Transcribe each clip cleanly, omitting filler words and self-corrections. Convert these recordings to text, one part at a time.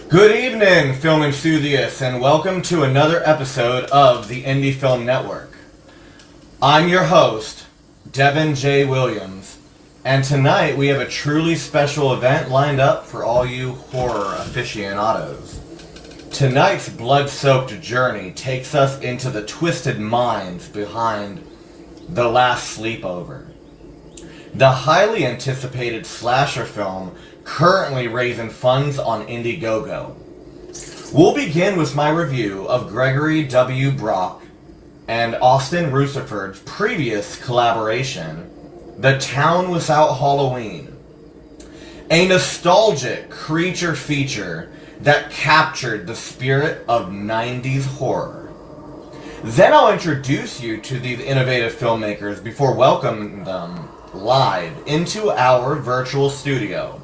Good evening, film enthusiasts, and welcome to another episode of the Indie Film Network. I'm your host, Devin J. Williams, and tonight we have a truly special event lined up for all you horror aficionados. Tonight's blood-soaked journey takes us into the twisted minds behind The Last Sleepover, the highly anticipated slasher film currently raising funds on Indiegogo. We'll begin with my review of Gregory W. Brock and Austin Rutherford's previous collaboration, The Town Without Halloween, a nostalgic creature feature that captured the spirit of 90s horror. Then I'll introduce you to these innovative filmmakers before welcoming them live into our virtual studio.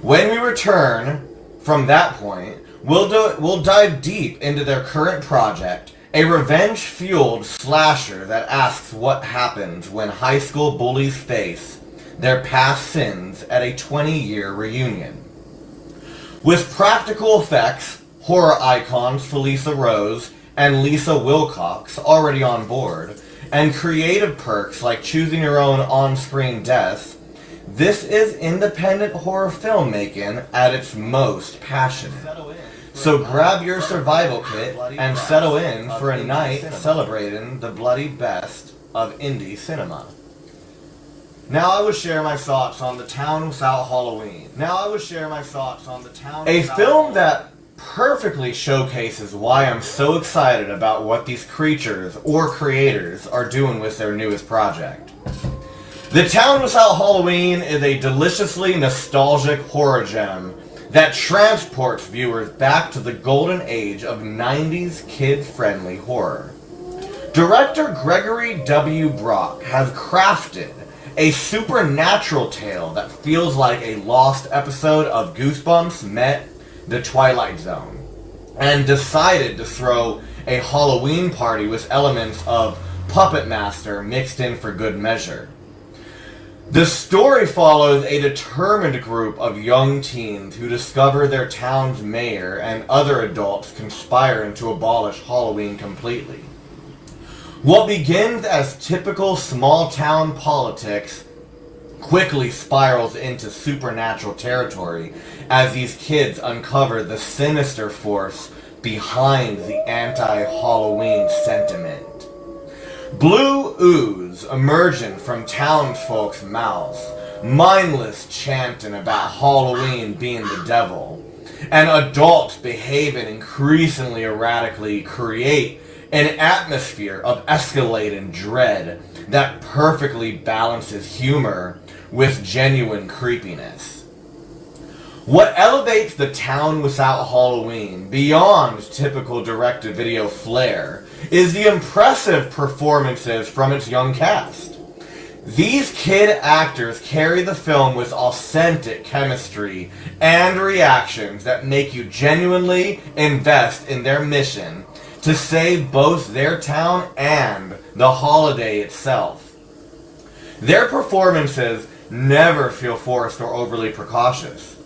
When we return from that point, we'll dive deep into their current project, a revenge-fueled slasher that asks what happens when high school bullies face their past sins at a 20-year reunion. With practical effects, horror icons Felissa Rose and Lisa Wilcox already on board, and creative perks like choosing your own on-screen deaths, this is independent horror filmmaking at its most passionate. So grab your survival kit and settle in for a night celebrating the bloody best of indie cinema. Now I will share my thoughts on The Town Without Halloween. A film that perfectly showcases why I'm so excited about what these creatures or creators are doing with their newest project. The Town Without Halloween is a deliciously nostalgic horror gem that transports viewers back to the golden age of 90s kid-friendly horror. Director Gregory W. Brock has crafted a supernatural tale that feels like a lost episode of Goosebumps met The Twilight Zone, and decided to throw a Halloween party with elements of Puppet Master mixed in for good measure. The story follows a determined group of young teens who discover their town's mayor and other adults conspiring to abolish Halloween completely. What begins as typical small-town politics quickly spirals into supernatural territory as these kids uncover the sinister force behind the anti-Halloween sentiment. Blue ooze emerging from townsfolk's mouths, mindless chanting about Halloween being the devil, and adults behaving increasingly erratically create an atmosphere of escalating dread that perfectly balances humor with genuine creepiness. What elevates The Town Without Halloween beyond typical direct-to-video flair is the impressive performances from its young cast. These kid actors carry the film with authentic chemistry and reactions that make you genuinely invest in their mission to save both their town and the holiday itself. Their performances never feel forced or overly precautious.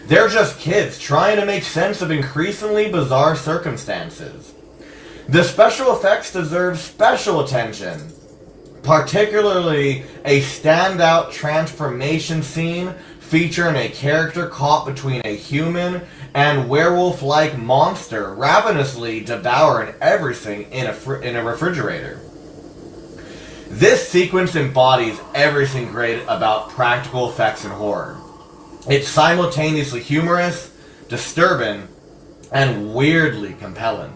They're just kids trying to make sense of increasingly bizarre circumstances. The special effects deserve special attention, particularly a standout transformation scene featuring a character caught between a human and werewolf-like monster ravenously devouring everything in a refrigerator. This sequence embodies everything great about practical effects in horror. It's simultaneously humorous, disturbing, and weirdly compelling.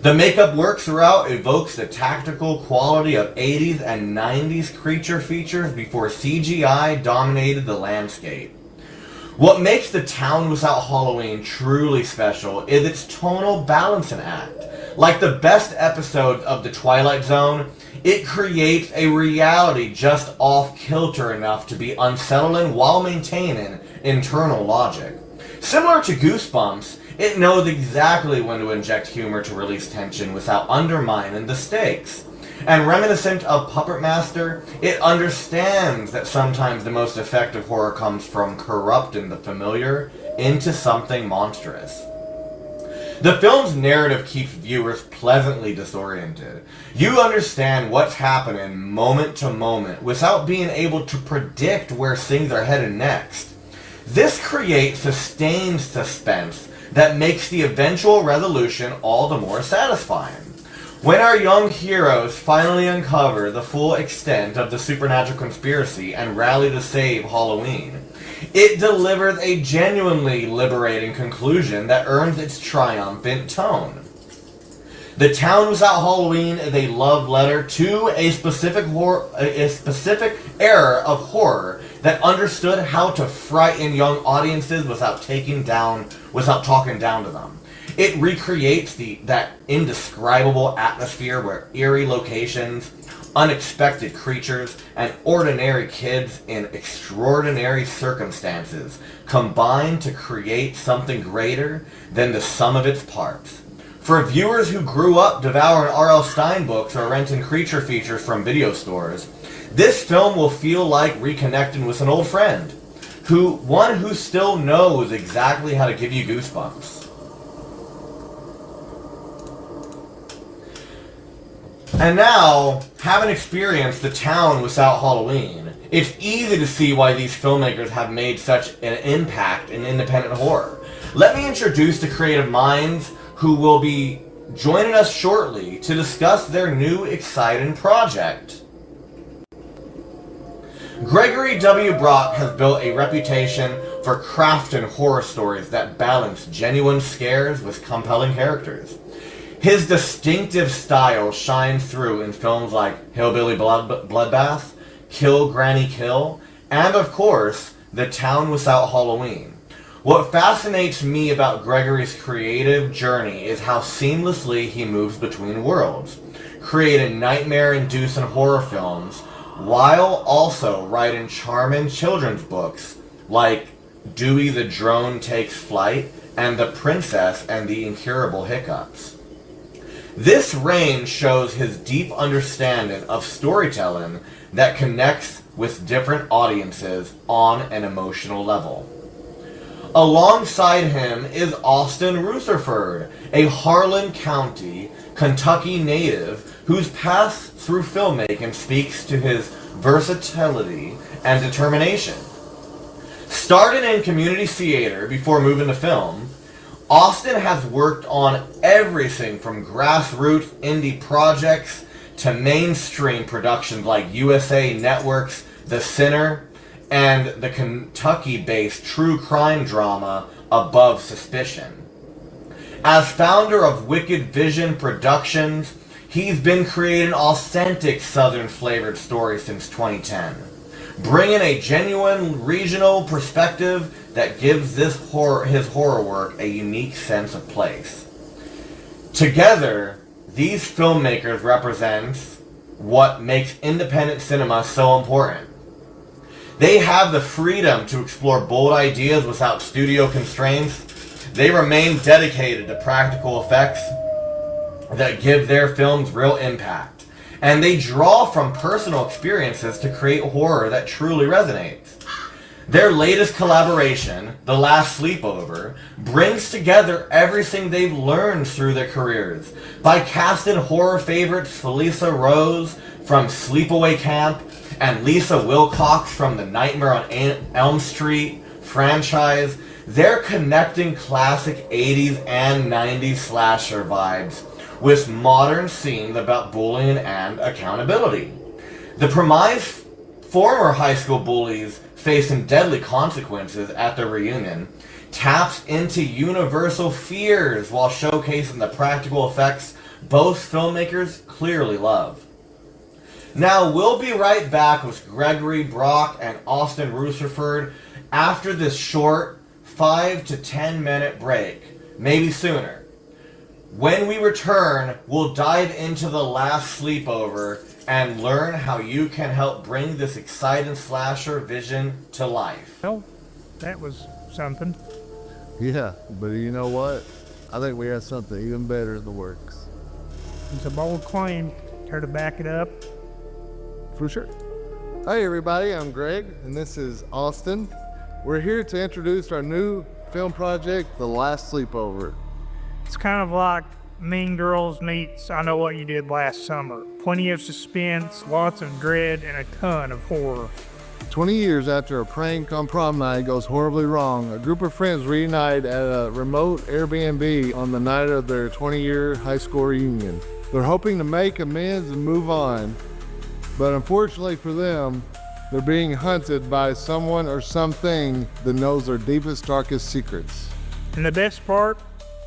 The makeup work throughout evokes the tactical quality of 80s and 90s creature features before CGI dominated the landscape. What makes The Town Without Halloween truly special is its tonal balancing act. Like the best episodes of The Twilight Zone, it creates a reality just off-kilter enough to be unsettling while maintaining internal logic. Similar to Goosebumps, it knows exactly when to inject humor to release tension without undermining the stakes. And reminiscent of Puppet Master, it understands that sometimes the most effective horror comes from corrupting the familiar into something monstrous. The film's narrative keeps viewers pleasantly disoriented. You understand what's happening moment to moment without being able to predict where things are headed next. This creates sustained suspense that makes the eventual resolution all the more satisfying. When our young heroes finally uncover the full extent of the supernatural conspiracy and rally to save Halloween, it delivers a genuinely liberating conclusion that earns its triumphant tone. The Town Without Halloween is a love letter to a specific era of horror that understood how to frighten young audiences without talking down to them. It recreates that indescribable atmosphere where eerie locations, unexpected creatures, and ordinary kids in extraordinary circumstances combine to create something greater than the sum of its parts. For viewers who grew up devouring R.L. Stine books or renting creature features from video stores, this film will feel like reconnecting with an old friend, one who still knows exactly how to give you goosebumps. And now, having experienced The Town Without Halloween, it's easy to see why these filmmakers have made such an impact in independent horror. Let me introduce the creative minds who will be joining us shortly to discuss their new exciting project. Gregory W. Brock has built a reputation for crafting horror stories that balance genuine scares with compelling characters. His distinctive style shines through in films like Hillbilly Bloodbath, Kill Granny Kill, and of course, The Town Without Halloween. What fascinates me about Gregory's creative journey is how seamlessly he moves between worlds, creating nightmare-inducing horror films while also writing charming children's books like Dewey the Drone Takes Flight and The Princess and the Incurable Hiccups. This range shows his deep understanding of storytelling that connects with different audiences on an emotional level. Alongside him is Austin Rutherford, a Harlan County, Kentucky native whose path through filmmaking speaks to his versatility and determination. Starting in community theater before moving to film, Austin has worked on everything from grassroots indie projects to mainstream productions like USA Network's The Sinner and the Kentucky-based true crime drama Above Suspicion. As founder of Wicked Vision Productions, he's been creating authentic Southern-flavored stories since 2010, bringing a genuine regional perspective that gives his horror work a unique sense of place. Together, these filmmakers represent what makes independent cinema so important. They have the freedom to explore bold ideas without studio constraints. They remain dedicated to practical effects that give their films real impact. And they draw from personal experiences to create horror that truly resonates. Their latest collaboration, The Last Sleepover, brings together everything they've learned through their careers by casting horror favorites Felissa Rose from Sleepaway Camp and Lisa Wilcox from the Nightmare on Elm Street franchise. They're connecting classic 80s and 90s slasher vibes with modern themes about bullying and accountability. The premise, former high school bullies facing deadly consequences at their reunion, taps into universal fears while showcasing the practical effects both filmmakers clearly love. Now, we'll be right back with Gregory Brock and Austin Rutherford after this short 5 to 10 minute break, maybe sooner. When we return, we'll dive into The Last Sleepover and learn how you can help bring this exciting slasher vision to life. Well, that was something. Yeah, but you know what? I think we have something even better in the works. It's a bold claim. Care to back it up? For sure. Hey everybody, I'm Greg, and this is Austin. We're here to introduce our new film project, The Last Sleepover. It's kind of like Mean Girls meets I Know What You Did Last Summer. Plenty of suspense, lots of dread, and a ton of horror. 20 years after a prank on prom night goes horribly wrong, a group of friends reunite at a remote Airbnb on the night of their 20-year high school reunion. They're hoping to make amends and move on, but unfortunately for them, they're being hunted by someone or something that knows their deepest, darkest secrets. And the best part,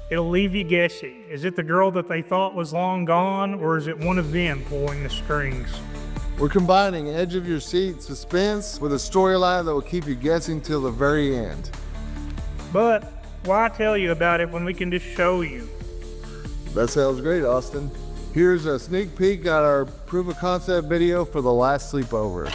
it'll leave you guessing. Is it the girl that they thought was long gone, or is it one of them pulling the strings? We're combining edge of your seat suspense with a storyline that will keep you guessing till the very end. But why tell you about it when we can just show you? That sounds great, Austin. Here's a sneak peek at our proof of concept video for The Last Sleepover.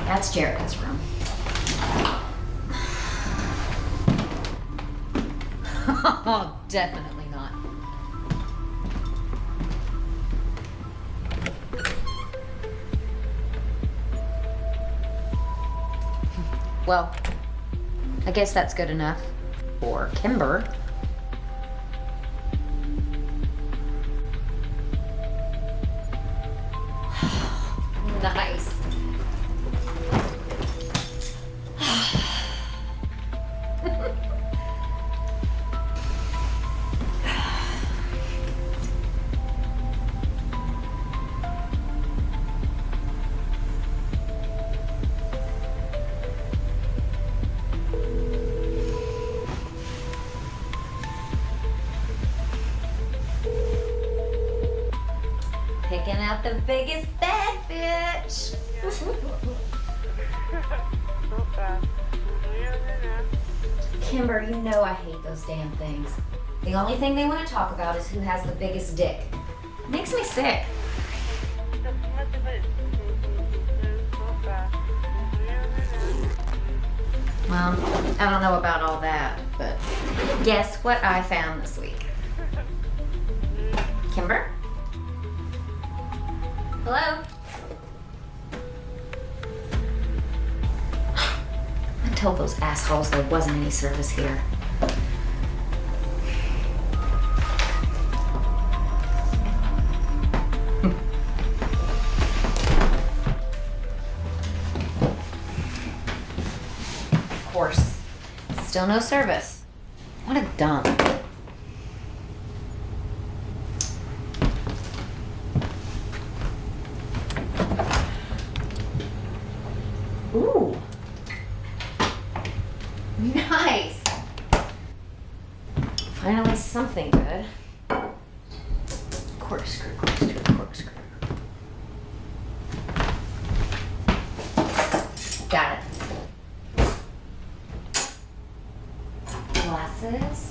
That's Jerica's room. Oh, definitely not. Well, I guess that's good enough for Kimber. Nice. Picking out the biggest bad bitch. Kimber, you know I hate those damn things. The only thing they want to talk about is who has the biggest dick. It makes me sick. Well, I don't know about all that, but guess what I found this week? Kimber? Hello? I told those assholes there wasn't any service here. Of course, still no service. What a dump. Ooh. Nice. Finally something good. Corkscrew, corkscrew, corkscrew. Got it. Glasses.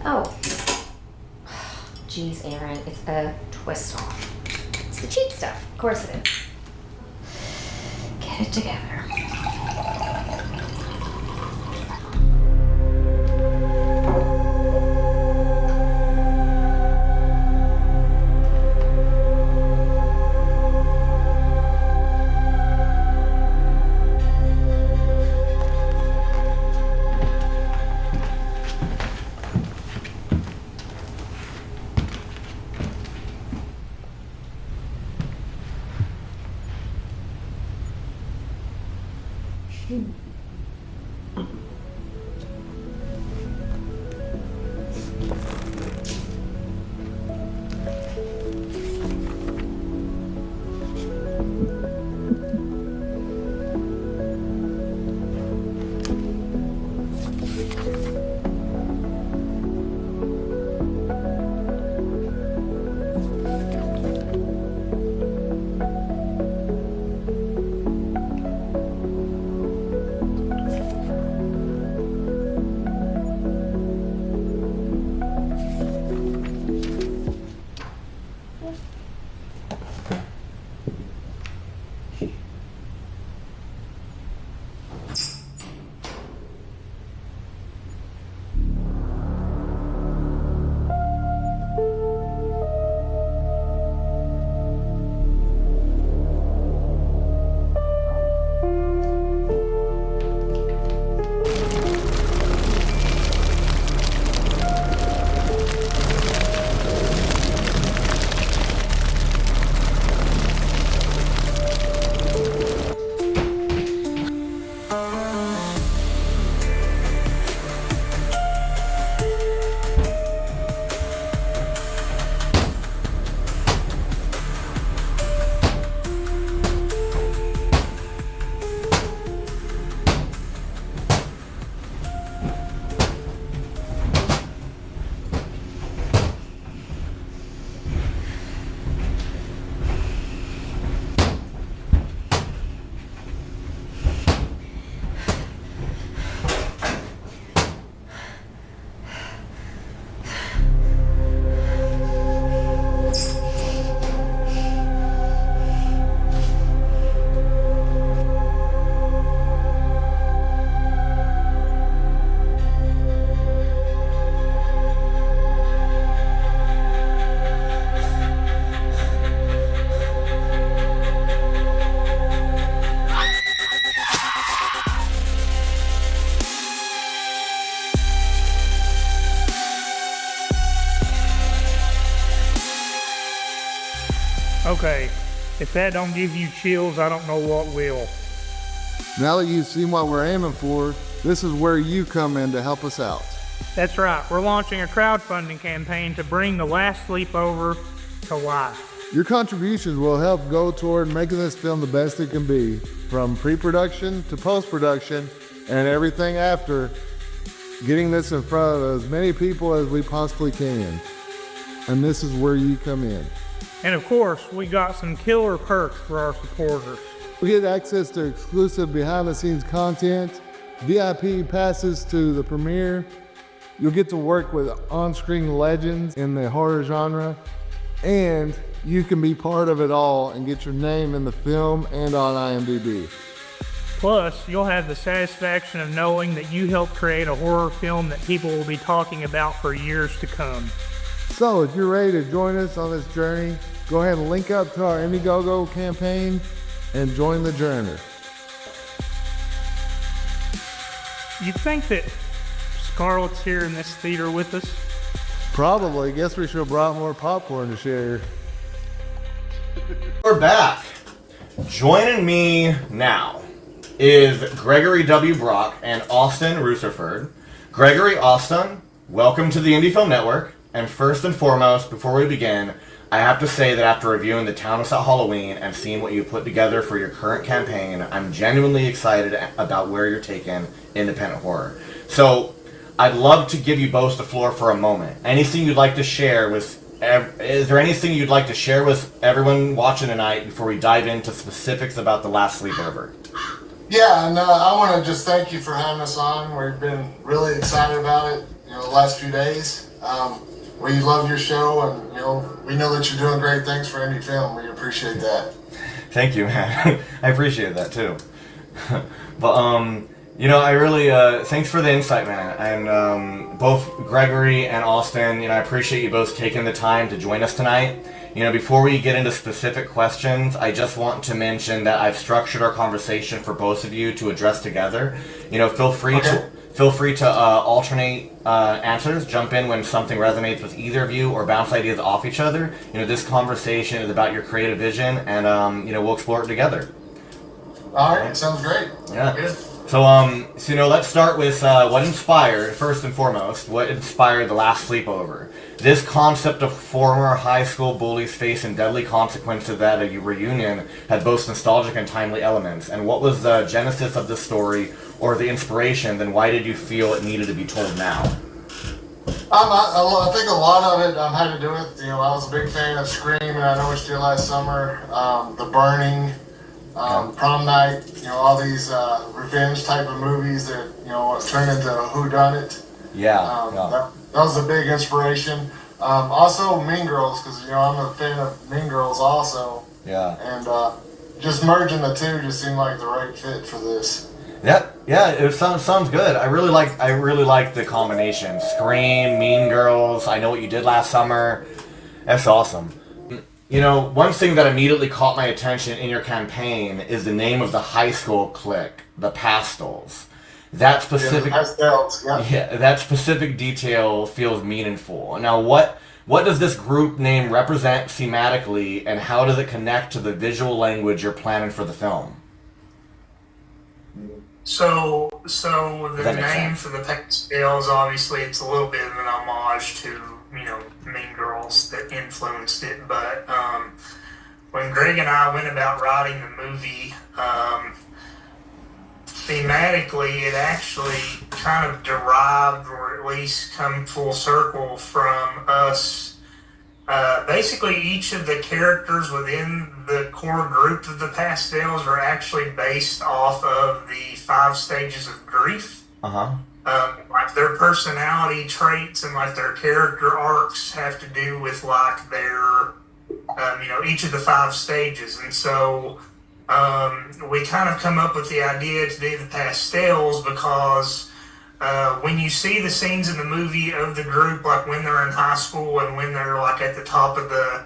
Oh. Geez, Aaron, it's a twist off. the cheap stuff. Of course it is. Get it together. Okay, if that don't give you chills, I don't know what will. Now that you've seen what we're aiming for, this is where you come in to help us out. That's right, we're launching a crowdfunding campaign to bring the Last Sleepover to life. Your contributions will help go toward making this film the best it can be, from pre-production to post-production and everything after, getting this in front of as many people as we possibly can. And this is where you come in. And of course, we got some killer perks for our supporters. We get access to exclusive behind-the-scenes content, VIP passes to the premiere. You'll get to work with on-screen legends in the horror genre, and you can be part of it all and get your name in the film and on IMDb. Plus, you'll have the satisfaction of knowing that you helped create a horror film that people will be talking about for years to come. So if you're ready to join us on this journey, go ahead and link up to our Indiegogo campaign and join the journey. You'd think that Scarlett's here in this theater with us? Probably. Guess we should have brought more popcorn to share. We're back. Joining me now is Gregory W. Brock and Austin Rutherford. Gregory, Austin, welcome to the Indie Film Network. And first and foremost, before we begin, I have to say that after reviewing The Town Without Halloween and seeing what you put together for your current campaign, I'm genuinely excited about where you're taking independent horror. So, I'd love to give you both the floor for a moment. Anything you'd like to share with... Is there anything you'd like to share with everyone watching tonight before we dive into specifics about The Last Sleepover? Yeah, and I want to just thank you for having us on. We've been really excited about it, the last few days. we love your show, and we know that you're doing great things for indie film. We appreciate that. Thank you, man. I appreciate that too. But I really thanks for the insight, man. And both Gregory and Austin, I appreciate you both taking the time to join us tonight. Before we get into specific questions, I just want to mention that I've structured our conversation for both of you to address together. Feel free to alternate answers, jump in when something resonates with either of you, or bounce ideas off each other. This conversation is about your creative vision, and we'll explore it together. All right, sounds great. Yeah. Good. So let's start with first and foremost, what inspired The Last Sleepover? This concept of former high school bullies facing deadly consequences at a reunion had both nostalgic and timely elements. And what was the genesis of the story, or the inspiration? Then why did you feel it needed to be told now? I think a lot of it had to do with, I was a big fan of Scream, and I Know What You Did Last Summer, The Burning, Prom Night, all these revenge type of movies that, turned into whodunit. Yeah. That was a big inspiration. Also Mean Girls, because, I'm a fan of Mean Girls also. Yeah. And just merging the two just seemed like the right fit for this. Yeah, it sounds good. I really like the combination. Scream, Mean Girls, I Know What You Did Last Summer. That's awesome. One thing that immediately caught my attention in your campaign is the name of the high school clique, the Pastels. That specific that specific detail feels meaningful. Now, what does this group name represent thematically, and how does it connect to the visual language you're planning for the film? So the name for the Pastels, obviously, it's a little bit of an homage to Mean Girls that influenced it. But when Greg and I went about writing the movie, thematically, it actually kind of derived, or at least come full circle, from us. Basically, each of the characters within the core group of the Pastels are actually based off of the 5 stages of grief. Like their personality traits and like their character arcs have to do with like their, each of the 5 stages. And so we kind of come up with the idea to do the Pastels because when you see the scenes in the movie of the group, like when they're in high school and when they're like at the top of the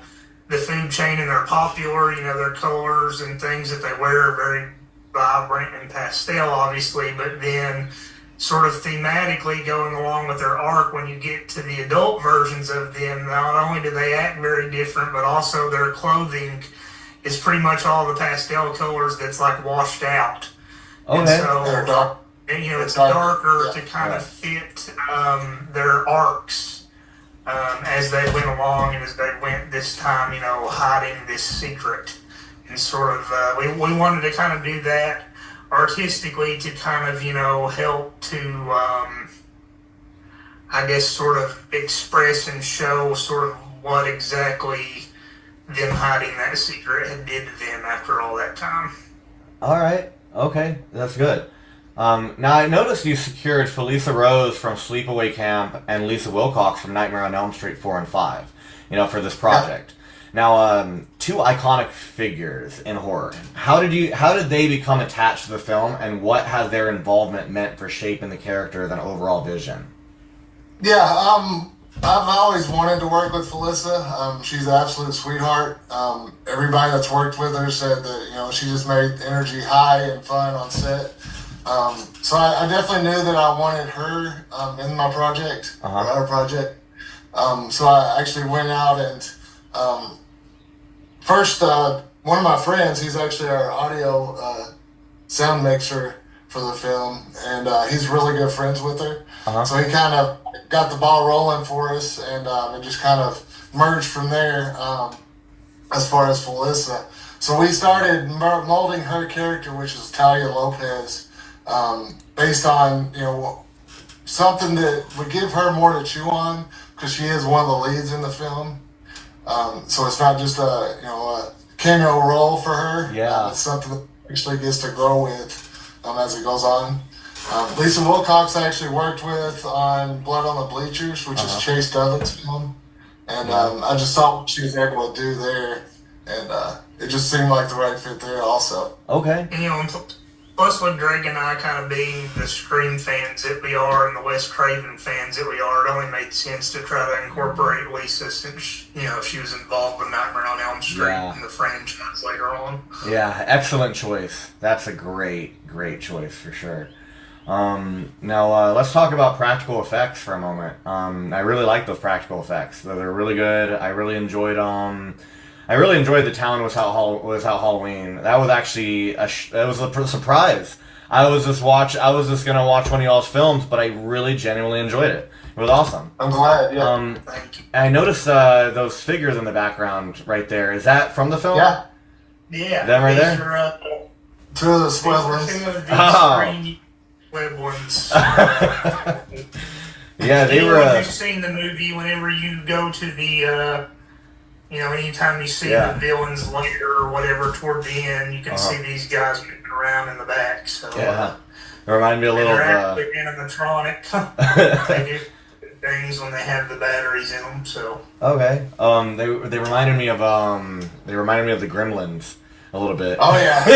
food chain and they're popular, their colors and things that they wear are very vibrant and pastel, obviously, but then sort of thematically going along with their arc, when you get to the adult versions of them, not only do they act very different, but also their clothing is pretty much all the pastel colors that's like washed out. Okay. And so, it's darker to kind of fit their arcs as they went along, and as they went this time, hiding this secret. And sort of, we wanted to kind of do that artistically to kind of, help to, I guess, sort of express and show sort of what exactly them hiding that secret had did to them after all that time. All right. Okay. That's good. Now, I noticed you secured Felissa Rose from Sleepaway Camp and Lisa Wilcox from Nightmare on Elm Street 4 and 5, for this project. Now, 2 iconic figures in horror. How did they become attached to the film, and what has their involvement meant for shaping the characters and overall vision? Yeah, I've always wanted to work with Felissa. She's an absolute sweetheart. Everybody that's worked with her said that, she just made the energy high and fun on set. So I definitely knew that I wanted her in my project, or our project. So I actually went out and first, one of my friends, he's actually our audio sound mixer for the film, and he's really good friends with her. So he kind of got the ball rolling for us, and it just kind of merged from there as far as Felissa. So we started molding her character, which is Talia Lopez, based on, something that would give her more to chew on, because she is one of the leads in the film. So it's not just a cameo role for her. Yeah. It's something that actually gets to grow with as it goes on. Lisa Wilcox I actually worked with on Blood on the Bleachers, which is Chase Dudlett's film. And I just saw what she was able to do there, and it just seemed like the right fit there also. Okay. And, and plus with Greg and I kind of being the Scream fans that we are and the Wes Craven fans that we are, it only made sense to try to incorporate Lisa since, she was involved with Nightmare on Elm Street and the franchise later on. Yeah, excellent choice. That's a great choice for sure. Now let's talk about practical effects for a moment. I really like those practical effects. They're really good. I really enjoyed the town without Halloween. That was actually it was a surprise. I was just gonna watch one of y'all's films, but I really genuinely enjoyed it. It was awesome. I'm glad. Yeah. Thank you. I noticed those figures in the background right there. Is that from the film? Yeah. Yeah. Them right there. Are, two of the squad ones. Two of the Scream web ones. Yeah, they were. If you've seen the movie, whenever you go to the, anytime you see the villains later or whatever toward the end, you can see these guys moving around in the back. So yeah, it reminded me a little they're of. actually animatronic. They do things when they have the batteries in them. So Okay. They reminded me of the Gremlins a little bit. Oh yeah.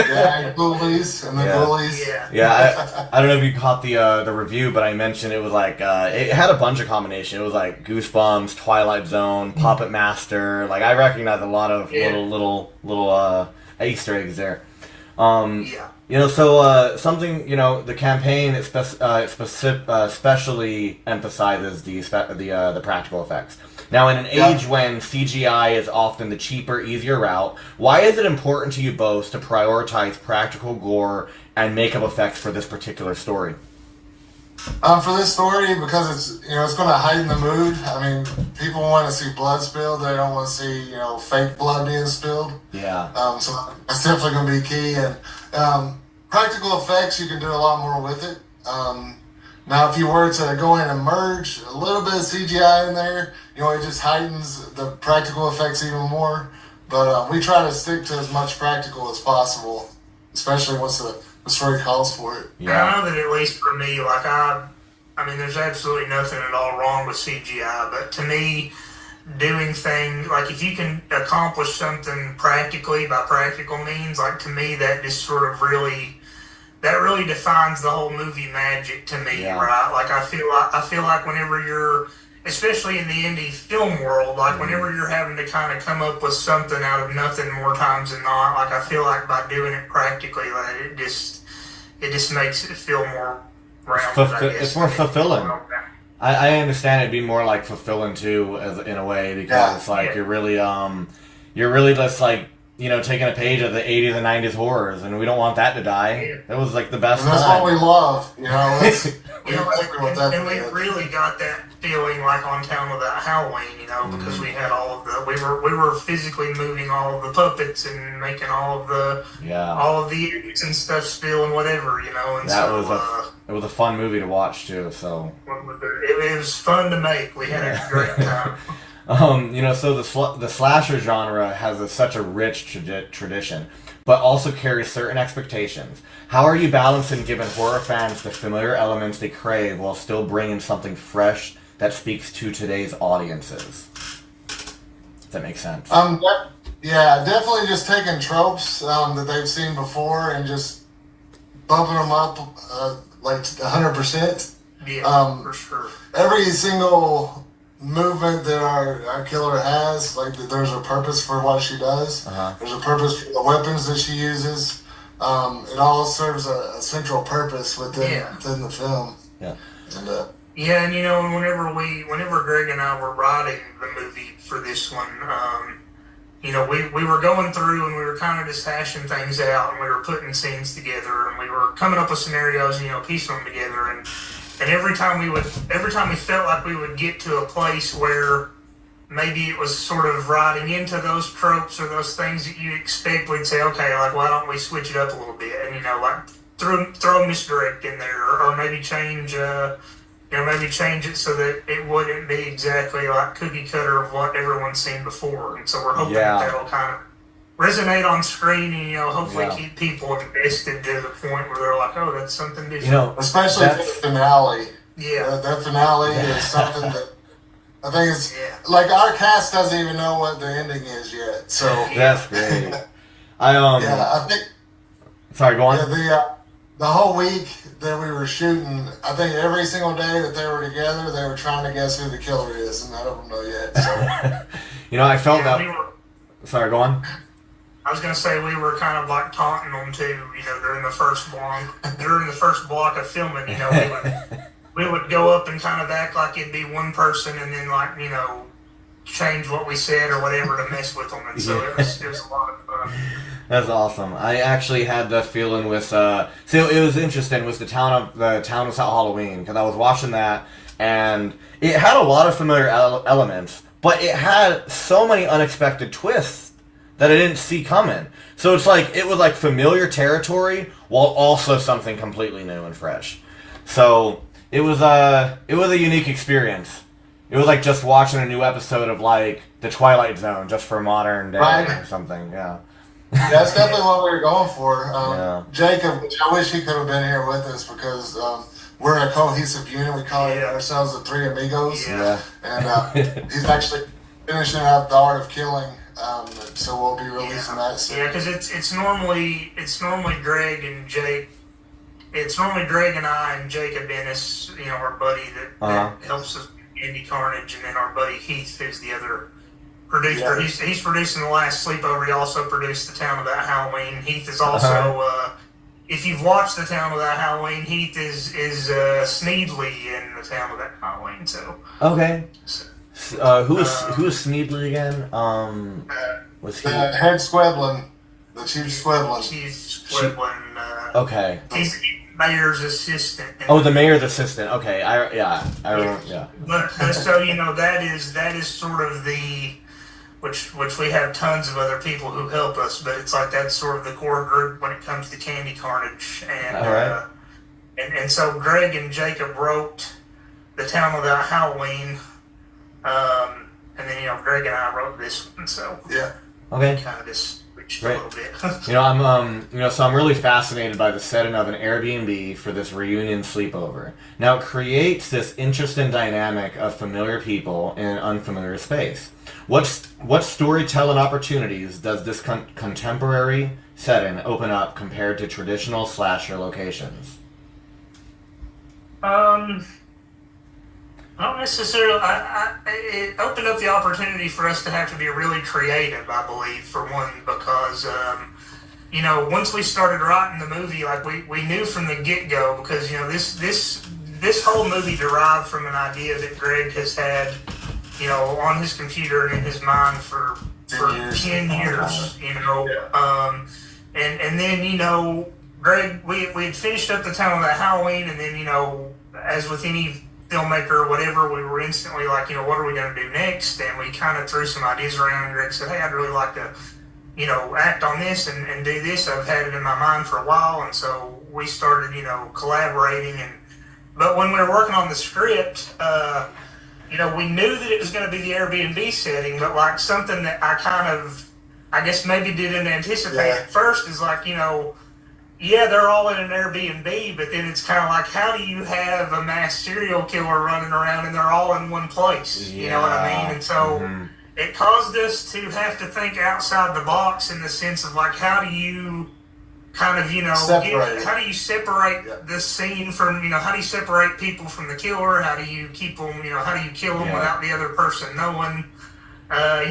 Yeah, Bullies and the Bullies. yeah. Yeah, I don't know if you caught the review, but I mentioned it was like it had a bunch of combination. It was like Goosebumps, Twilight Zone, Puppet Master. Like I recognize a lot of little Easter eggs there. So something the campaign especially emphasizes the practical effects. Now, in an age when CGI is often the cheaper, easier route, why is it important to you both to prioritize practical gore and makeup effects for this particular story? For this story, because it's it's going to heighten the mood. I mean, people want to see blood spilled. They don't want to see fake blood being spilled. Yeah. So that's definitely going to be key. And practical effects, you can do a lot more with it. Now, if you were to go in and merge a little bit of CGI in there, it just heightens the practical effects even more. But we try to stick to as much practical as possible, especially once the story calls for it. Yeah. I know that at least for me, I mean, there's absolutely nothing at all wrong with CGI, but to me, doing things, like if you can accomplish something practically by practical means, like to me that just sort of really defines the whole movie magic to me, right? Like I feel like whenever you're, especially in the indie film world, like whenever you're having to kind of come up with something out of nothing more times than not, like I feel like by doing it practically, like it just makes it feel more rounded, I guess. It's more fulfilling. I understand it'd be more like fulfilling too, in a way, because it's like you're really just like taking a page of the 80s and 90s horrors, and we don't want that to die. That was like the best. And that's time. what we love, That's, and we really got that feeling like on Town Without Halloween, because we had all of the we were physically moving all of the puppets and making all of the eggs and stuff spill and whatever, and it was a fun movie to watch too. So it was fun to make. We had a great time. So the slasher genre has such a rich tradition, but also carries certain expectations. How are you balancing giving horror fans the familiar elements they crave while still bringing something fresh that speaks to today's audiences? If that makes sense. Definitely just taking tropes that they've seen before and just bumping them up like 100%. Yeah, for sure. Every single movement that our killer has, like there's a purpose for what she does. There's a purpose for the weapons that she uses. It all serves a central purpose within the film. Yeah. And and whenever Greg and I were writing the movie for this one, we were going through and we were kind of just hashing things out, and we were putting scenes together, and we were coming up with scenarios, piecing them together, and every time we felt like we would get to a place where maybe it was sort of riding into those tropes or those things that you expect, we'd say, okay, like, why don't we switch it up a little bit, and like throw misdirect in there, or maybe change it so that it wouldn't be exactly like cookie cutter of what everyone's seen before. And so we're hoping that'll kind of resonate on screen and, hopefully keep people invested to the point where they're like, oh, that's something different. especially the finale. Yeah. That finale is something that I think it's like our cast doesn't even know what the ending is yet. So That's great. yeah, I think. Sorry, go on. Yeah, the whole week that we were shooting, I think every single day that they were together, they were trying to guess who the killer is, and none of them know yet. So. You know, I felt that. Sorry, go on. I was gonna say we were kind of like taunting them too, you know, during the first block of filming, you know, we would go up and kind of act like it'd be one person, and then like, you know, change what we said or whatever to mess with them, and so it was a lot of fun. That's awesome. I actually had the feeling with so it was interesting with the town without Halloween, because I was watching that and it had a lot of familiar elements, but it had so many unexpected twists that I didn't see coming. So it's like it was like familiar territory while also something completely new and fresh. So it was a unique experience. It was like just watching a new episode of like The Twilight Zone just for modern day or something. Yeah. That's definitely what we were going for. Yeah. Jacob, which I wish he could have been here with us, because we're a cohesive unit. We call ourselves the Three Amigos. Yeah. And he's actually finishing up The Art of Killing. So we'll be releasing that soon. Yeah, because it's normally Greg and Jake. It's normally Greg and I and Jacob Ennis, you know, our buddy that helps us with Andy Carnage, and then our buddy Heath, who's the other producer. Yeah. He's producing The Last Sleepover. He also produced The Town Without Halloween. Heath is also, if you've watched The Town Without Halloween, Heath is Sneedley in The Town Without Halloween. So okay. Who is Sneedley again? Was he the head Squeblin, the chief Squeblin? Chief Squeblin. Okay. He's mayor's assistant. The mayor's assistant. Okay, I remember. Yeah. But so you know that is sort of the which we have tons of other people who help us, but it's like that's sort of the core group when it comes to Candy Carnage, and and so Greg and Jacob wrote The Town Without Halloween. And then, you know, Greg and I wrote this one, so okay, kind of just switched a little bit. You know, I'm really fascinated by the setting of an Airbnb for this reunion sleepover. Now, it creates this interesting dynamic of familiar people in an unfamiliar space. What storytelling opportunities does this contemporary setting open up compared to traditional slasher locations? Not necessarily. It opened up the opportunity for us to have to be really creative, I believe, for one, because, you know, once we started writing the movie, like we knew from the get-go, because, you know, this whole movie derived from an idea that Greg has had, you know, on his computer and in his mind for 10 years, you know. And then, you know, Greg, we had finished up The Town Without Halloween, and then, you know, as with any filmmaker or whatever, we were instantly like, you know, what are we going to do next? And we kind of threw some ideas around, and Greg said, hey, I'd really like to, you know, act on this and do this. I've had it in my mind for a while. And so we started, you know, collaborating. But when we were working on the script, you know, we knew that it was going to be the Airbnb setting, but like something that I guess maybe didn't anticipate at first is like, you know, they're all in an Airbnb, but then it's kind of like, how do you have a mass serial killer running around and they're all in one place? You know what I mean? And so it caused us to have to think outside the box in the sense of like, how do you kind of, you know, how do you separate the scene from, you know, how do you separate people from the killer? How do you keep them, you know, how do you kill them without the other person knowing,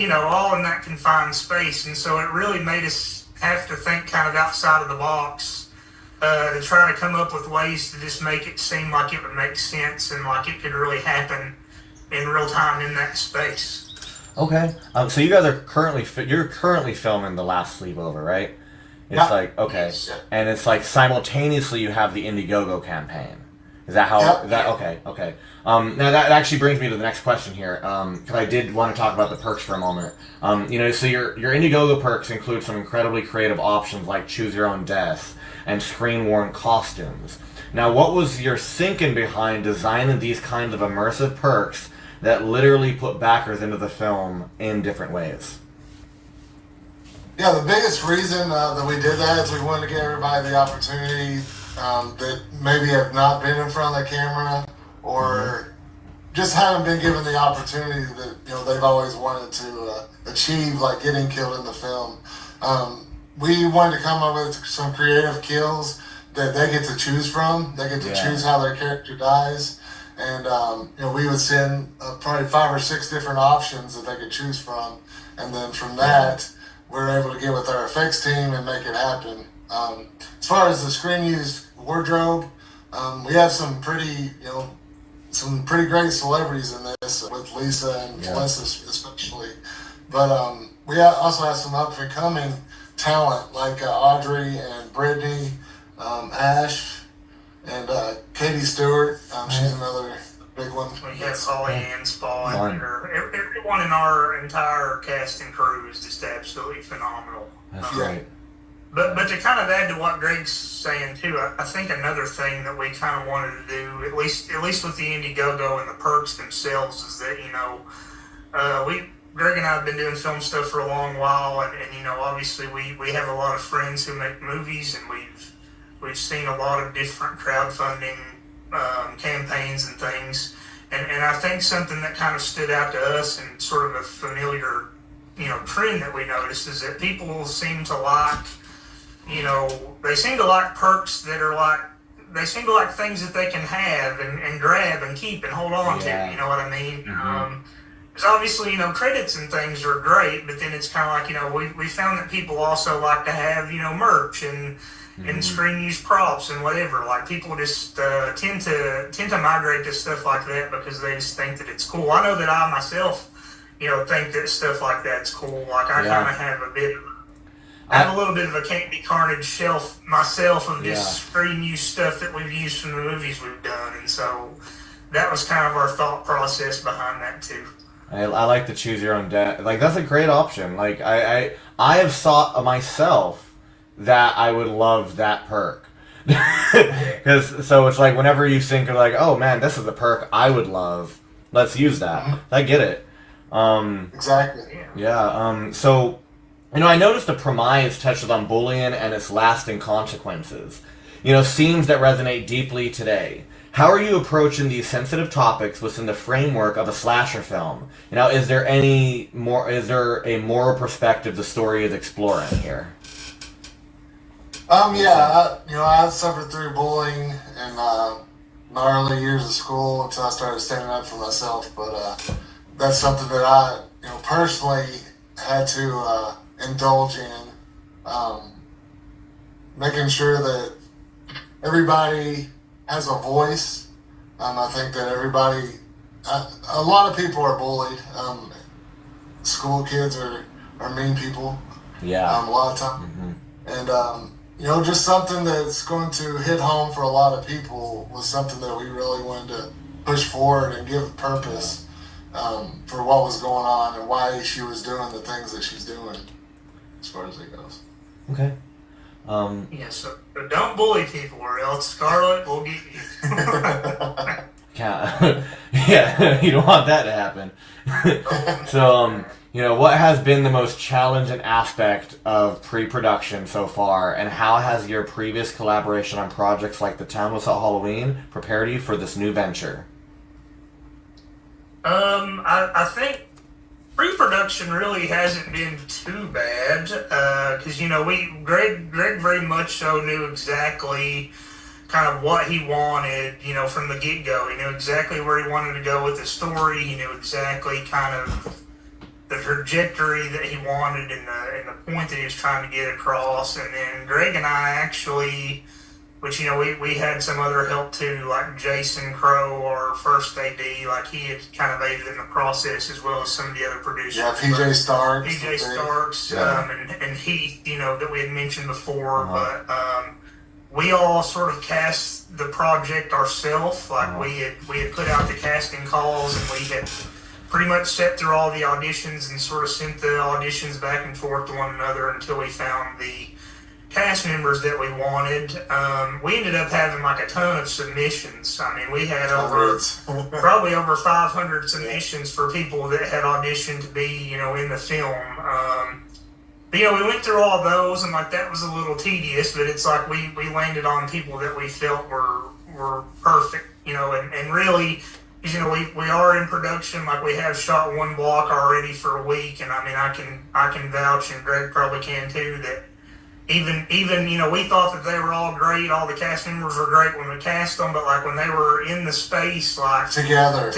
you know, all in that confined space? And so it really made us have to think kind of outside of the box to try to come up with ways to just make it seem like it would make sense and like it could really happen in real time in that space. Okay. So you guys are currently filming The Last Sleepover, right? It's like, okay. Yes. And it's like simultaneously you have the Indiegogo campaign. Is that how... Okay. Now that actually brings me to the next question here, because I did want to talk about the perks for a moment. You know, so your Indiegogo perks include some incredibly creative options like choose your own death and screen-worn costumes. Now, what was your thinking behind designing these kinds of immersive perks that literally put backers into the film in different ways? Yeah, the biggest reason that we did that is we wanted to give everybody the opportunity that maybe have not been in front of the camera or just haven't been given the opportunity that they've always wanted to achieve, like getting killed in the film. We wanted to come up with some creative kills that they get to choose from. They get to choose how their character dies, and we would send probably 5 or 6 different options that they could choose from, and then from that we're able to get with our effects team and make it happen. As far as the screen used wardrobe, we have some pretty great celebrities in this, with Lisa and Felissa especially. But we also have some up and coming talent like Audrey and Brittany, Ash, and Katie Stewart. She's another big one. We have Holly Ann Spawn. Everyone in our entire cast and crew is just absolutely phenomenal. That's great. But to kind of add to what Greg's saying too, I think another thing that we kind of wanted to do, at least with the Indiegogo and the perks themselves, is that Greg and I have been doing film stuff for a long while, and obviously we have a lot of friends who make movies, and we've seen a lot of different crowdfunding campaigns and things, and I think something that kind of stood out to us and sort of a familiar trend that we noticed is that people seem to like. They seem to like perks that are they seem to like things that they can have and grab and keep and hold on to, you know what I mean? Because obviously, credits and things are great, but then it's kind of like, we found that people also like to have, merch and screen use props and whatever. Like, people just tend to migrate to stuff like that because they just think that it's cool. I know that I myself, think that stuff like that's cool. Like, I kind of have I have a little bit of a Can't Be Carnage shelf myself of just screen use stuff that we've used from the movies we've done, and so that was kind of our thought process behind that too. I like to choose your own deck. Like, that's a great option. Like, I have thought myself that I would love that perk. So it's like, whenever you think of like, oh man, this is a perk I would love, let's use that. I get it. Exactly. Yeah. So, I noticed the premise touches on bullying and its lasting consequences. Themes that resonate deeply today. How are you approaching these sensitive topics within the framework of a slasher film? Is there a moral perspective the story is exploring here? I suffered through bullying in my early years of school until I started standing up for myself. But that's something that I, personally had to indulge in, making sure that everybody has a voice. I think that a lot of people are bullied. School kids are mean people. Yeah. A lot of time. And, just something that's going to hit home for a lot of people was something that we really wanted to push forward and give purpose for what was going on and why she was doing the things that she's doing, as far as it goes. Okay. So don't bully people, or else Scarlett will get you. Yeah, you don't want that to happen. So, what has been the most challenging aspect of pre-production so far, and how has your previous collaboration on projects like The Town Without Halloween prepared you for this new venture? I think pre-production really hasn't been too bad, because Greg very much so knew exactly kind of what he wanted, from the get-go. He knew exactly where he wanted to go with the story. He knew exactly kind of the trajectory that he wanted and the point that he was trying to get across. And then Greg and I actually, which, we had some other help too, like Jason Crow, our first AD, like he had kind of aided in the process, as well as some of the other producers. Yeah, PJ Starks. And Heath, that we had mentioned before. But we all sort of cast the project ourselves. Like we had put out the casting calls, and we had pretty much sat through all the auditions and sort of sent the auditions back and forth to one another until we found the cast members that we wanted. We ended up having like a ton of submissions. I mean, we had probably over 500 submissions for people that had auditioned to be, in the film. But, we went through all of those, and like that was a little tedious, but it's like we landed on people that we felt were perfect, and really 'cause, we are in production. Like, we have shot one block already for a week, and I mean, I can vouch, and Greg probably can too, that even we thought that they were all great, all the cast members were great when we cast them, but like when they were in the space, like Together,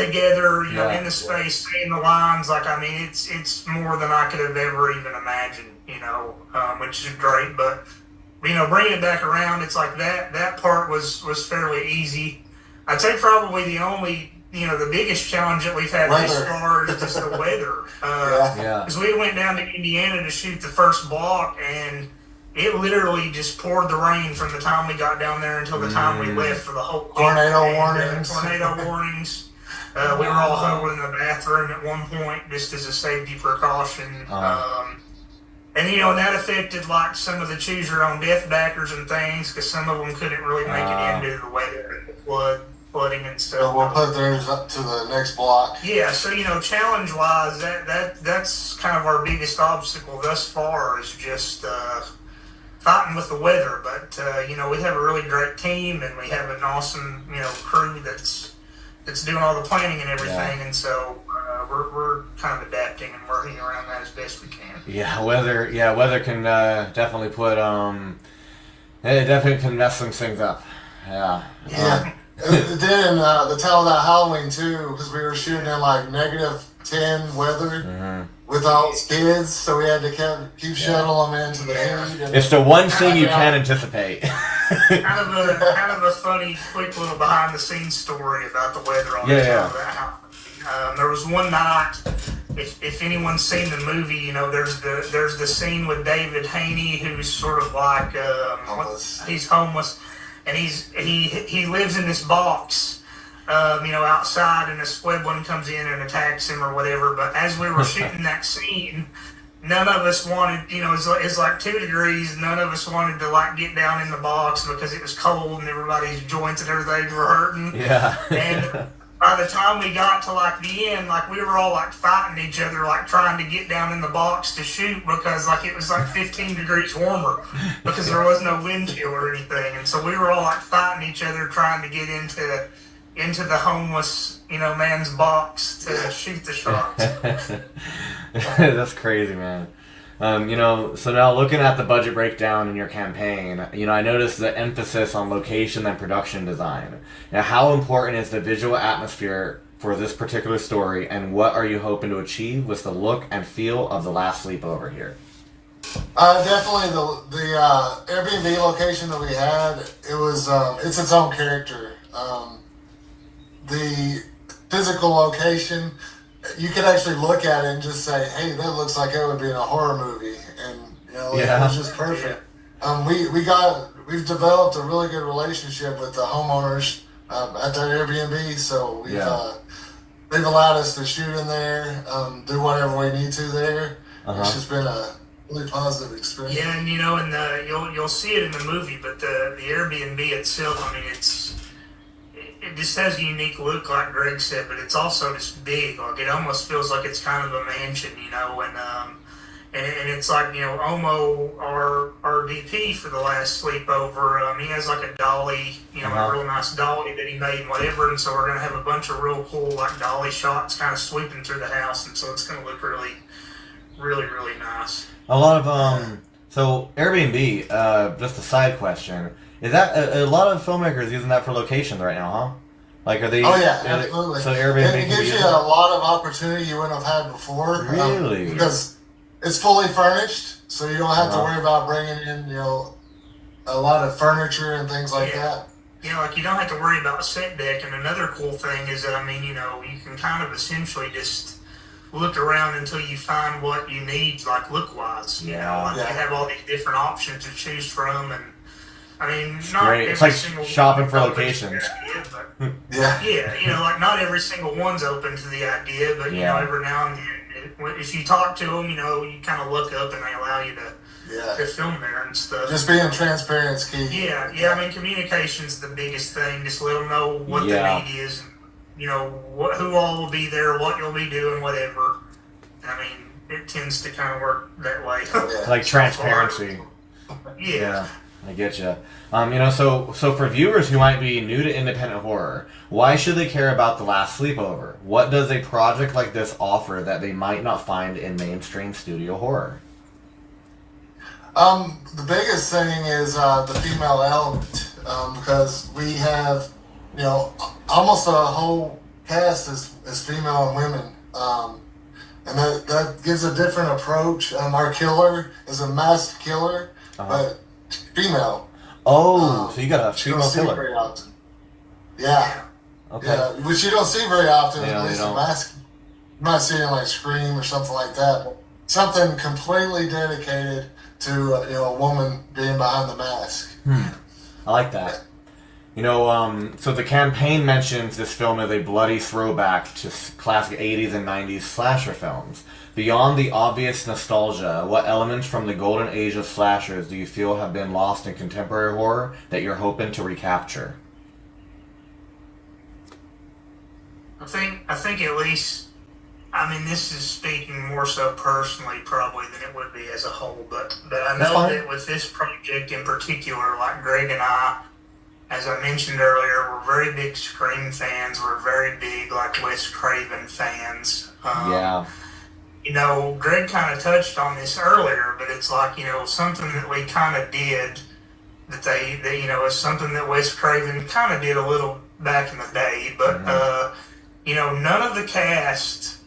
in the space, saying the lines, like, I mean, it's more than I could have ever even imagined, which is great. But bringing it back around, it's like that part was fairly easy. I'd say probably the only, the biggest challenge that we've had this far is just the weather. Because we went down to Indiana to shoot the first block, and it literally just poured the rain from the time we got down there until the time we left for the whole tornado warnings. We were all huddled in the bathroom at one point just as a safety precaution. And that affected like some of the choose your own death backers and things, because some of them couldn't really make it into the weather and the flooding and stuff. So we'll put theirs up to the next block. Yeah, so challenge wise, that's kind of our biggest obstacle thus far, is just fighting with the weather. But we have a really great team, and we have an awesome crew that's doing all the planning and everything, and so we're kind of adapting and working around that as best we can. Weather can definitely put it definitely can mess some things up. It did in the Tell That Halloween too, because we were shooting in like -10 weather with all those kids, so we had to keep shuttling them into the heat. It's the one thing you can anticipate. kind of a funny, quick little behind the scenes story about the weather on the Tell That Halloween. There was one night, if anyone's seen the movie, there's the scene with David Haney, who's sort of like he's homeless, and he lives in this box, outside, and a Squeblin comes in and attacks him or whatever. But as we were shooting that scene, none of us wanted, it's like 2 degrees. None of us wanted to like get down in the box because it was cold and everybody's joints and everything were hurting. Yeah. And by the time we got to like the end, like we were all like fighting each other, like trying to get down in the box to shoot, because like it was like 15 degrees warmer because there was no wind chill or anything. And so we were all like fighting each other, trying to get into the homeless, man's box to shoot the shots. That's crazy, man. So now looking at the budget breakdown in your campaign, I noticed the emphasis on location and production design. Now, how important is the visual atmosphere for this particular story, and what are you hoping to achieve with the look and feel of the Last Sleepover here? Definitely the Airbnb location that we had, it's its own character. The physical location, you could actually look at it and just say, hey, that looks like it would be in a horror movie. And, it was just perfect. We've developed a really good relationship with the homeowners at their Airbnb, so they've allowed us to shoot in there, do whatever we need to there. It's just been a really positive experience. Yeah, and you'll see it in the movie, but the Airbnb itself, I mean, it just has a unique look, like Greg said, but it's also just big. Like, it almost feels like it's kind of a mansion, and it's like, Omo, our DP for the Last Sleepover, he has like a dolly, a real nice dolly that he made and whatever, and so we're going to have a bunch of real cool like dolly shots kind of sweeping through the house, and so it's going to look really, really, really nice. A lot of, so Airbnb, just a side question, is that, a lot of filmmakers using that for locations right now, huh? Like, are they? Oh yeah, absolutely. So Airbnb it gives you a lot of opportunity you wouldn't have had before. Really? Because it's fully furnished, so you don't have to worry about bringing in, a lot of furniture and things like that. Like you don't have to worry about a set deck. And another cool thing is that, you can kind of essentially just look around until you find what you need, like look-wise. You have all these different options to choose from, and not great. It's like shopping for locations. Like not every single one's open to the idea, but every now and then, if you talk to them, you kind of look up and they allow you to film there and stuff. Just being transparent is key. Communication's the biggest thing. Just let them know what the need is, and, who all will be there, what you'll be doing, whatever. It tends to kind of work that way. Like transparency. I get you. So for viewers who might be new to independent horror, why should they care about The Last Sleepover? What does a project like this offer that they might not find in mainstream studio horror? The biggest thing is the female element, because we have, almost a whole cast is female and women, and that gives a different approach. Our killer is a masked killer, but female. Oh, so you got a You don't female see killer. very often. Yeah. Okay. Yeah, which you don't see very often. Yeah, At you least don't. a mask. I'm not seeing like Scream or something like that. But something completely dedicated to a woman being behind the mask. I like that. So the campaign mentions this film as a bloody throwback to classic 80s and 90s slasher films. Beyond the obvious nostalgia, what elements from the golden age of slashers do you feel have been lost in contemporary horror that you're hoping to recapture? I think at least, this is speaking more so personally probably than it would be as a whole, but I That's know fine. that with this project in particular, like Greg and I, as I mentioned earlier, we're very big Scream fans. We're very big like Wes Craven fans. Yeah. Greg kind of touched on this earlier, but it's like, something that we kind of did that is something that Wes Craven kind of did a little back in the day, but, none of the cast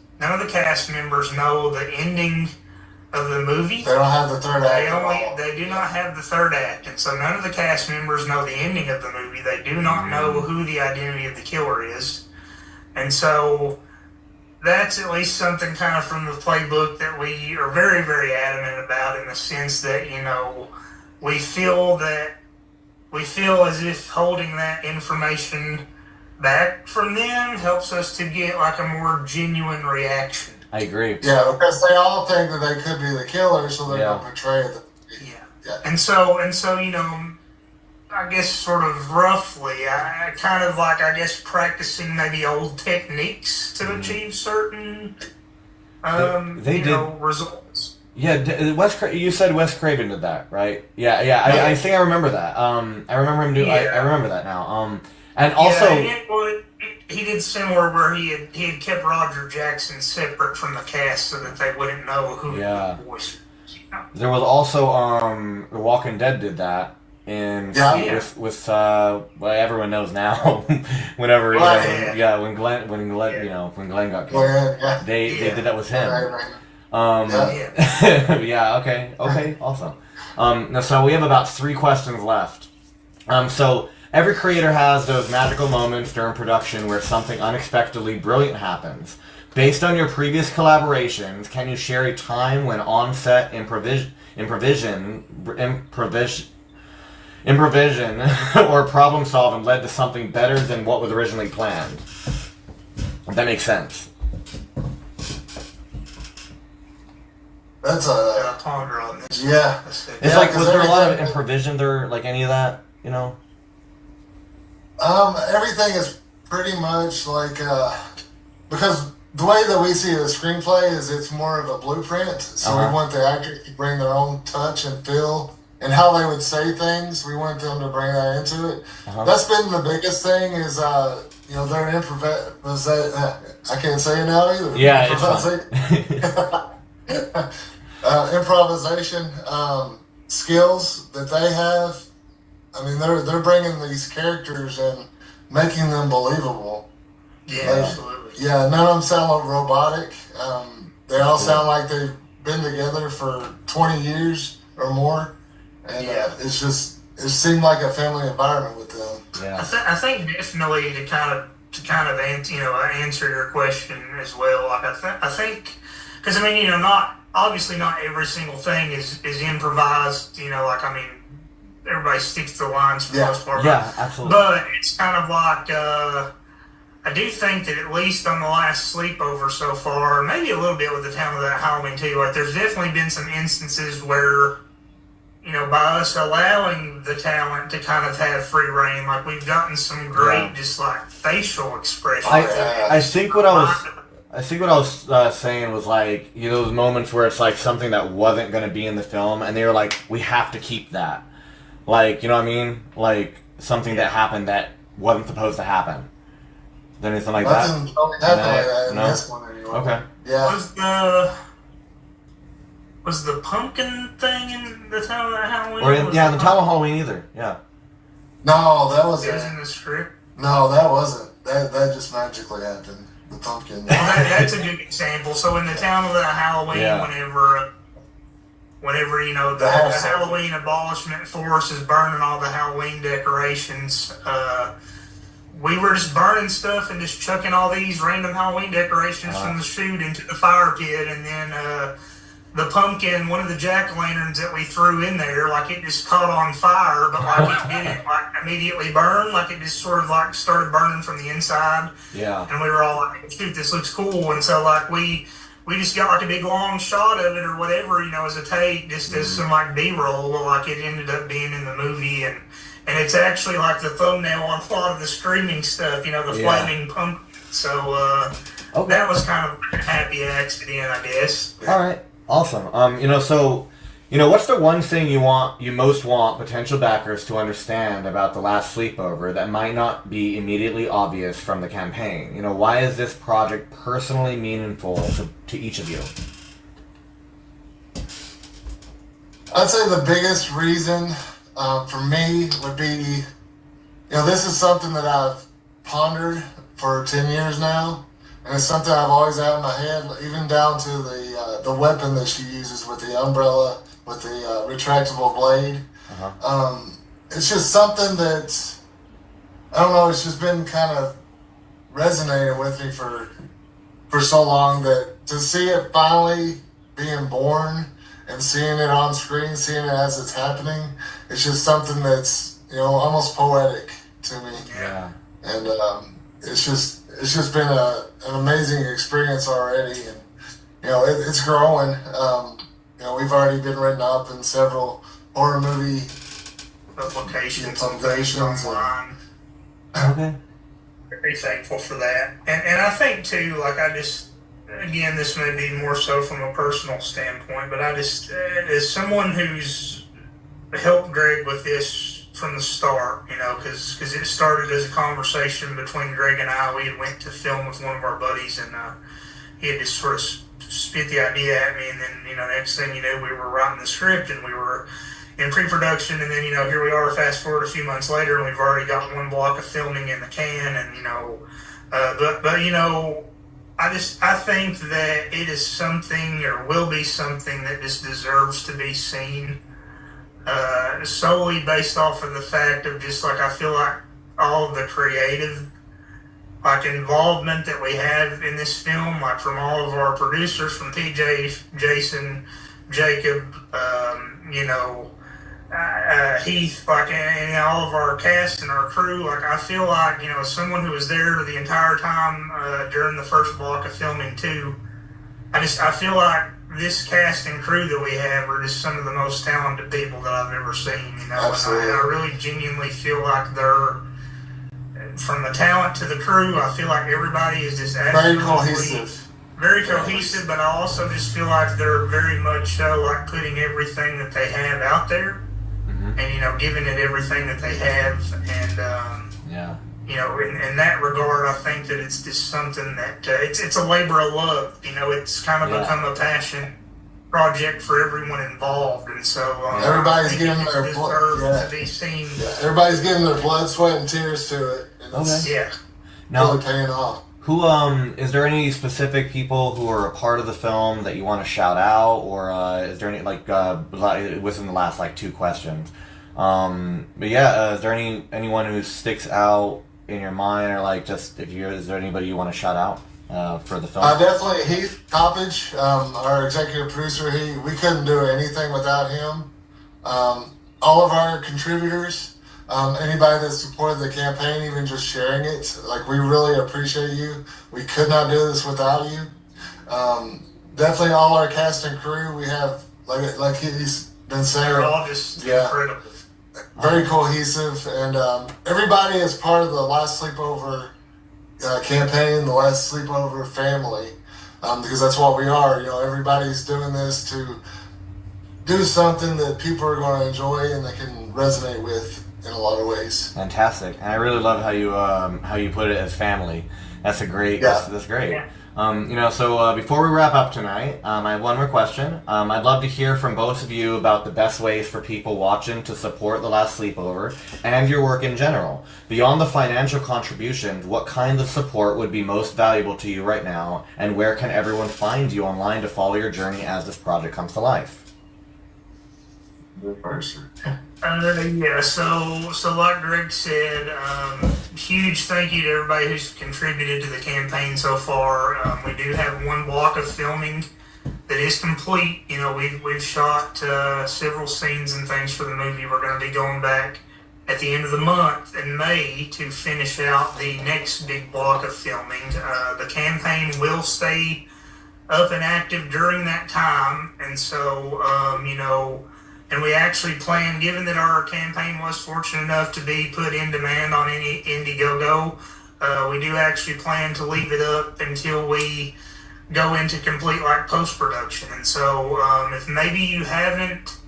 members know the ending of the movie. They don't have the third act at all. They do not have the third act, and so none of the cast members know the ending of the movie. They do not know who the identity of the killer is, and so that's at least something kind of from the playbook that we are very, very adamant about, in the sense that we feel as if holding that information back from them helps us to get like a more genuine reaction. I agree. Yeah, because they all think that they could be the killer, so they're going to portray them. Yeah. And so, I guess sort of roughly, I kind of like, practicing maybe old techniques to achieve certain, They did results. Yeah, you said Wes Craven did that, right? Yeah. I think I remember that. I remember him doing. I remember that now. And also, he did similar where he had kept Roger Jackson separate from the cast so that they wouldn't know who the voice was. There was also The Walking Dead did that with what everyone knows now. Whenever when Glenn got killed, they did that with him. Okay, awesome. So we have about 3 questions left. So every creator has those magical moments during production where something unexpectedly brilliant happens. Based on your previous collaborations, can you share a time when on-set improvisation or problem solving led to something better than what was originally planned? If that makes sense. That's a ponder on this. Yeah. Was there a lot of improvisation there, like any of that, Everything is pretty much like, because the way that we see the screenplay is it's more of a blueprint, so we want the actors to bring their own touch and feel, and how they would say things, we want them to bring that into it. That's been the biggest thing is, their I can't say it now either. Yeah, it's fine. Improvisation skills that they have. They're bringing these characters and making them believable. Yeah, absolutely. Yeah, none of them sound robotic. They all sound like they've been together for 20 years or more, and it seemed like a family environment with them. Yeah, I think definitely to kind of answer your question as well. Like I think because not every single thing is improvised. Everybody sticks to the lines for the most part. Yeah, absolutely. But it's kind of like, I do think that at least on the Last Sleepover so far, maybe a little bit with the Town of That Halloween too, like there's definitely been some instances where, by us allowing the talent to kind of have free reign, like we've gotten some great just like facial expressions. I think what I was saying was like, those moments where it's like something that wasn't going to be in the film, and they were like, we have to keep that. Like, you know what I mean? Like something that happened that wasn't supposed to happen. Is there anything like Nothing happened like that in No? this one anyway. Okay. Yeah. Was the pumpkin thing in the town of Halloween? Or in, yeah, the Town of Halloween either. Yeah. No, that It wasn't. was in the script. No, that wasn't. That just magically happened. The pumpkin. Well, that's a good example. So in the town of Halloween, Yeah. whenever you know the Halloween abolishment force is burning all the Halloween decorations, we were just burning stuff and just chucking all these random Halloween decorations from the chute into the fire pit, and then the pumpkin, one of the jack-o'-lanterns that we threw in there, like it just caught on fire, but like it didn't like immediately burn, like it just sort of like started burning from the inside. Yeah. And we were all like, shoot, this looks cool. And so like we just got like a big long shot of it or whatever, you know, as a take, just as some like B-roll, like it ended up being in the movie, and it's actually like the thumbnail on a lot of the streaming stuff, you know, the flaming pumpkin. So Okay. that was kind of a happy accident, I guess. All right. Awesome. You know, so, you know, what's the one thing you most want potential backers to understand about The Last Sleepover that might not be immediately obvious from the campaign? You know, why is this project personally meaningful to each of you? I'd say the biggest reason for me would be, you know, this is something that I've pondered for 10 years now. And it's something I've always had in my head, even down to the weapon that she uses with the umbrella, with the retractable blade. It's just something that, I don't know, it's just been kind of resonating with me for so long, that to see it finally being born and seeing it on screen, seeing it as it's happening, it's just something that's, you know, almost poetic to me. Yeah. And it's just been an amazing experience already, and you know it's growing. You know, we've already been written up in several horror movie Publications online. Okay. Very thankful for that. And I think too, like again, this may be more so from a personal standpoint, but I just, as someone who's helped Greg with this from the start, you know, because it started as a conversation between Greg and I. We had went to film with one of our buddies, and he had just sort of spit the idea at me, and then, you know, next thing you know, we were writing the script, and we were in pre-production, and then, you know, here we are, fast forward a few months later, and we've already got one block of filming in the can, and, you know, but you know, I think that it is something, or will be something, that just deserves to be seen. Solely based off of the fact of just like, I feel like all of the creative like involvement that we have in this film, like from all of our producers, from PJ, Jason, Jacob, you know, Heath, like, and all of our cast and our crew. Like, I feel like, you know, as someone who was there the entire time during the first block of filming too, I feel like this cast and crew that we have are just some of the most talented people that I've ever seen, you know. Absolutely. And I really genuinely feel like they're, from the talent to the crew, I feel like everybody is just Very cohesive. Very cohesive, but I also just feel like they're very much so like putting everything that they have out there, and, you know, giving it everything that they have, and Yeah. you know, in that regard, I think that it's just something that it's a labor of love. You know, it's kind of become a passion project for everyone involved, and so everybody's giving their to be seen. Yeah, everybody's giving their blood, sweat, and tears to it, and it's Yeah. Now, really paying off. who is there any specific people who are a part of the film that you want to shout out, or is there any within the last like 2 questions? But yeah, is there anyone who sticks out in your mind, or like just is there anybody you want to shout out for the film? Definitely Heath Coppage, our executive producer. We couldn't do anything without him. All of our contributors, anybody that supported the campaign, even just sharing it, like, we really appreciate you. We could not do this without you. Definitely all our cast and crew. We have, like he's been saying, They're all just incredible. very cohesive, and everybody is part of the Last Sleepover campaign, the Last Sleepover family, because that's what we are. You know, everybody's doing this to do something that people are going to enjoy and they can resonate with in a lot of ways. Fantastic, and I really love how you put it as family. That's a great. Yeah. That's great. Yeah. So before we wrap up tonight, I have one more question. I'd love to hear from both of you about the best ways for people watching to support The Last Sleepover and your work in general. Beyond the financial contributions, what kind of support would be most valuable to you right now, and where can everyone find you online to follow your journey as this project comes to life? Yeah, so like Greg said, huge thank you to everybody who's contributed to the campaign so far. We do have one block of filming that is complete. You know, we've shot several scenes and things for the movie. We're going to be going back at the end of the month in May to finish out the next big block of filming. The campaign will stay up and active during that time, and so and we actually plan, given that our campaign was fortunate enough to be put in demand on any Indiegogo, we do actually plan to leave it up until we go into complete post-production. And so if maybe you haven't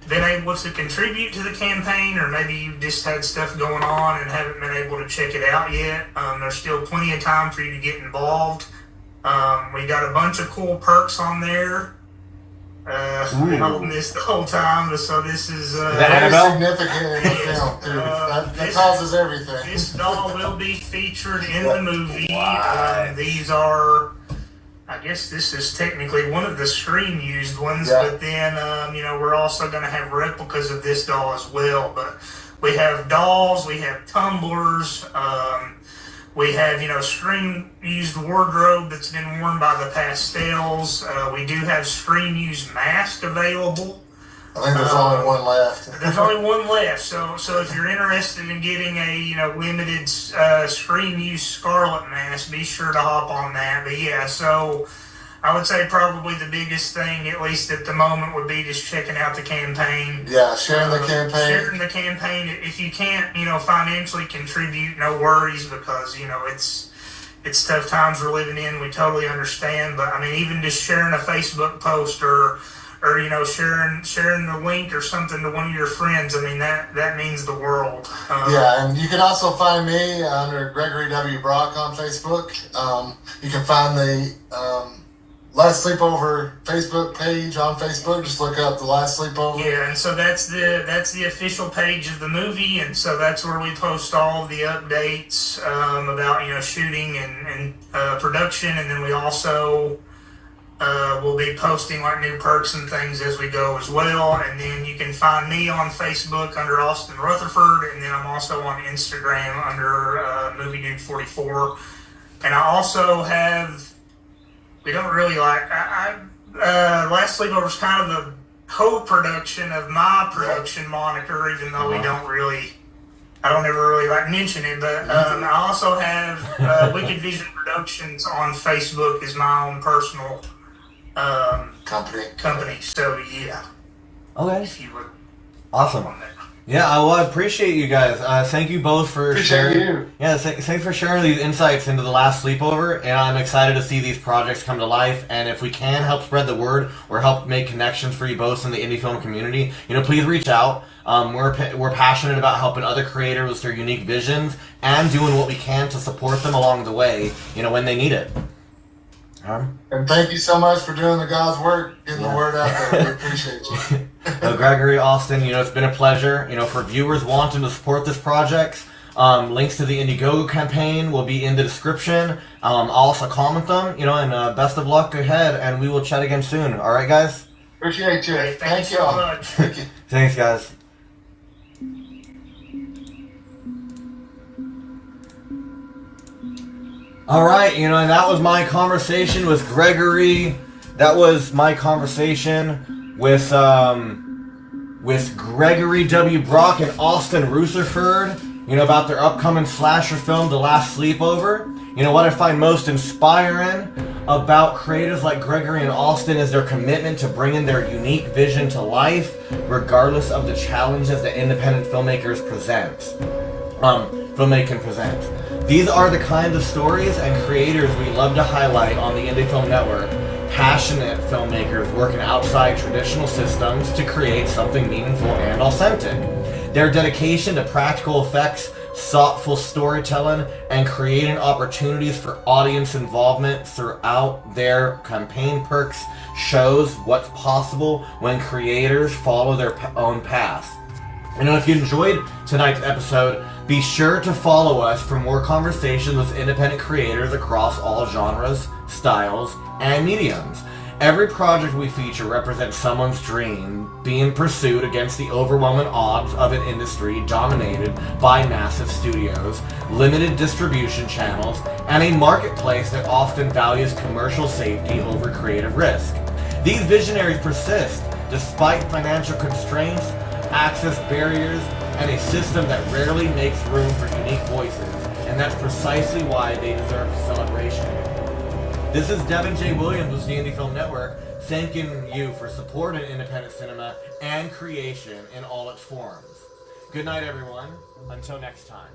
been able to contribute to the campaign, or maybe you've just had stuff going on and haven't been able to check it out yet, there's still plenty of time for you to get involved. We got a bunch of cool perks on there. I've been holding this the whole time, so this is very significant in the film, too. That causes everything. This doll will be featured in the movie. Wow. These are, I guess this is technically one of the screen used ones, Yeah. but then we're also going to have replicas of this doll as well. But we have dolls, we have tumblers, we have, screen-used wardrobe that's been worn by the pastels. We do have screen-used masks available. I think there's only one left. There's only one left. So if you're interested in getting a limited screen-used scarlet mask, be sure to hop on that. But yeah, so I would say probably the biggest thing, at least at the moment, would be just checking out the campaign. Yeah, sharing the campaign. Sharing the campaign. If you can't, financially contribute, no worries, because, it's tough times we're living in. We totally understand. But, I mean, even just sharing a Facebook post or sharing the link or something to one of your friends, I mean, that means the world. Yeah, and you can also find me under Gregory W. Brock on Facebook. You can find the Last Sleepover Facebook page on Facebook. Just look up The Last Sleepover. Yeah, and so that's the official page of the movie, and so that's where we post all of the updates about shooting and production, and then we also we'll be posting new perks and things as we go as well. And then you can find me on Facebook under Austin Rutherford, and then I'm also on Instagram under Movie Dude 44. And I also have. We don't really Last Sleepover is kind of a co-production of my production moniker, even though I don't ever really mention it, but I also have Wicked Vision Productions on Facebook as my own personal company. So yeah. Okay. If you would. Awesome. Yeah, I appreciate you guys. Thank you both for sharing. You. Yeah, thanks for sharing these insights into The Last Sleepover, and I'm excited to see these projects come to life. And if we can help spread the word or help make connections for you both in the indie film community, please reach out. We're passionate about helping other creators with their unique visions and doing what we can to support them along the way, when they need it. And thank you so much for doing the God's work, getting the word out there. We appreciate you. Gregory, Austin, it's been a pleasure. For viewers wanting to support this project, links to the Indiegogo campaign will be in the description. I'll also comment them, and best of luck ahead, and we will chat again soon. All right, guys? Appreciate you. Hey, thank you you so all. much. Thank you. Thanks, guys. All right, and that was my conversation with Gregory. That was my conversation with Gregory W. Brock and Austin Rutherford, about their upcoming slasher film, The Last Sleepover. What I find most inspiring about creators like Gregory and Austin is their commitment to bringing their unique vision to life, regardless of the challenges that independent filmmakers filmmaking presents. These are the kinds of stories and creators we love to highlight on the Indie Film Network, passionate filmmakers working outside traditional systems to create something meaningful and authentic. Their dedication to practical effects, thoughtful storytelling, and creating opportunities for audience involvement throughout their campaign perks shows what's possible when creators follow their own path. And if you enjoyed tonight's episode, be sure to follow us for more conversations with independent creators across all genres, styles, and mediums. Every project we feature represents someone's dream being pursued against the overwhelming odds of an industry dominated by massive studios, limited distribution channels, and a marketplace that often values commercial safety over creative risk. These visionaries persist despite financial constraints, access barriers, and a system that rarely makes room for unique voices, and that's precisely why they deserve celebration. This is Devin J. Williams with D&D Film Network, thanking you for supporting independent cinema and creation in all its forms. Good night, everyone. Until next time.